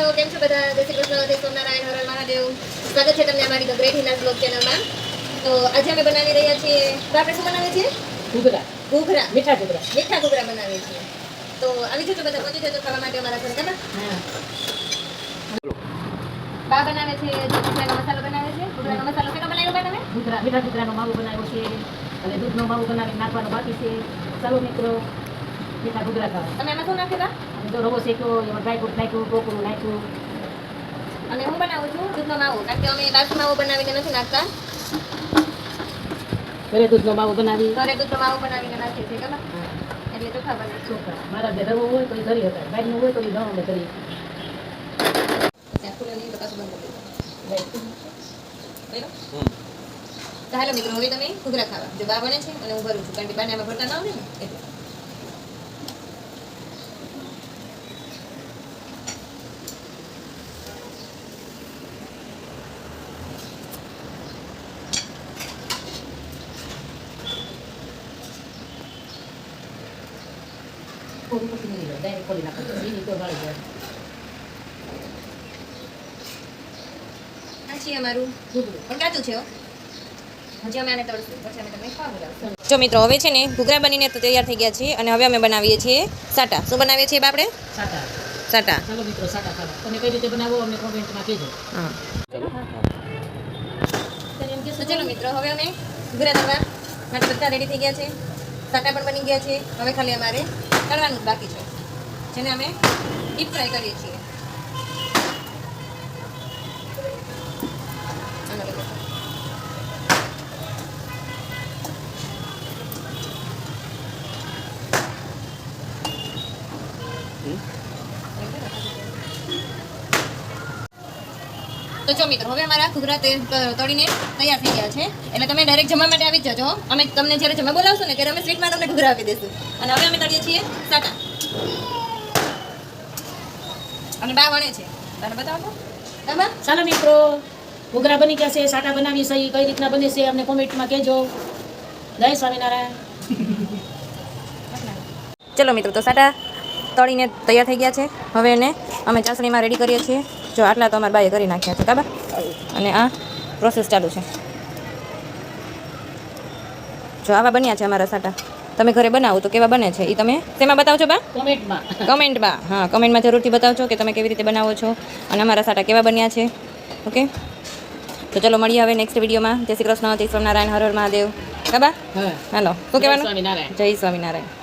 મિત્રો કેમ છો બધા? જય શ્રી કૃષ્ણ, જય સોમનારાયણ, હર હર મહાદેવ. સ્વાગત છે તમને અમારી ધ ગ્રેટ હિનાસ બ્લોગ ચેનલમાં. તો આજે અમે બનાવી રહ્યા છીએ, તો આપણે શું બનાવીએ છીએ? ઘૂઘરા. ઘૂઘરા, મીઠા ઘૂઘરા. મીઠા ઘૂઘરા બનાવીએ છીએ. તો આવી જજો બધા, પહોંચી જજો ખાવા માટે અમારા ઘરે. ખબર? હા. બા બનાવે છે, ઘૂઘરાનો મસાલો બનાવે છે. ઘૂઘરાનો મસાલો કેટલો બનાવ્યો બા તમે? ઘૂઘરા, મીઠા ઘૂઘરાનો માવો બનાવ્યો છે અને દૂધનો માવો બનાવી નાખવાનો બાકી છે. ચાલો મિત્રો, મીઠા ઘૂઘરા ખાવા. તમે એમાં શું નાખ્યું બા? અને જો રવો શેક્યો, એમાં ડ્રાયફ્રૂટ નાખ્યું, ટોપરું નાખ્યું. અને હું બનાવું છું દૂધનો માવો, કારણ કે અમે બાસુ માવો બનાવીને નથી નાખતા. ઘરે દૂધનો માવો બનાવી. ઘરે દૂધનો માવો બનાવીને નાખીએ છીએ. ખબર? એટલે ચોખા બનાવીએ. ચોખા. મારા જે રવો હોય તો એ ઘરી હતા, બાજનું હોય તો એ ઘઉં અમે કરી. ત્યાં ખુલ્લે નહીં તો પાછું બંધ કરી રાઈટ. દઉં. તો હાલો મિત્રો, હવે તમે ઘૂઘરા ખાવા. જો બા બને છે અને હું ભરું છું, કારણ કે બાને આમાં ભરતા ના આવડે ને એટલે. થોડું પછી નહીં જાય, ડાયરેક્ટ ખોલી નાખો. એની તો વાળી જાય. આ છે અમારું ઘૂઘરું. પણ કાચું છે હો. હજી અમે આને તળશું, પછી અમે તમને ખાવા બોલાવશું. જો મિત્રો, હવે છે ને ઘૂઘરા બનીને તો તૈયાર થઈ ગયા છે અને હવે અમે બનાવીએ છીએ સાટા. શું બનાવીએ છીએ આપણે? સાટા. સાટા. ચાલો મિત્રો, સાટા ખાવા. તમે કઈ રીતે બનાવો અમને કોમેન્ટમાં કહેજો. હા. તો ચલો મિત્રો, હવે અમે ઘૂઘરા તળવા માટે બધા રેડી થઈ ગયા છે. સાટા પણ બની ગયા છે. હવે ખાલી અમારે તળવાનું જ બાકી છે, જેને અમે ડીપ ફ્રાય કરીએ છીએ. તો જો મિત્રો, હવે અમારા ઘૂઘરા તળીને તૈયાર થઈ ગયા છે. એટલે તમે ડાયરેક્ટ જમવા માટે આવી જ જજો. અમે તમને જ્યારે જમવા બોલાવશું ને ત્યારે અમે સ્વીટમાં તમને ઘૂઘરા આપી દઈશું. અને હવે અમે તળીએ છીએ સાટા. અને બા વણે છે. તને બતાવો તો બા. ચાલો મિત્રો, ઘૂઘરા બની ગયા છે, સાટા બનાવી છે, કઈ રીતના બને છે અમને કોમેન્ટમાં કહેજો. જય સ્વામિનારાયણ. ચલો મિત્રો, તો સાટા તળીને તૈયાર થઈ ગયા છે. હવે એને અમે ચાસણીમાં રેડી કરીએ છીએ. જો આટલા તો અમારા બાએ કરી નાખ્યા છે કાબા, અને આ પ્રોસેસ ચાલુ છે. જો આવા બન્યા છે અમારા સાટા. તમે ઘરે બનાવો તો કેવા બને છે એ તમે શેમાં બતાવજો બા? કોમેન્ટમાં. કમેન્ટમાં. હા, કમેન્ટમાં જરૂરથી બતાવજો કે તમે કેવી રીતે બનાવો છો અને અમારા સાટા કેવા બન્યા છે. ઓકે, તો ચલો મળીએ હવે નેક્સ્ટ વિડીયોમાં. જય શ્રી કૃષ્ણ, જય સોમનારાયણ, હર હર મહાદેવ. કાબા હા. હાલો, શું કહેવાનું? સ્વામિનારાયણ. જય સ્વામિનારાયણ.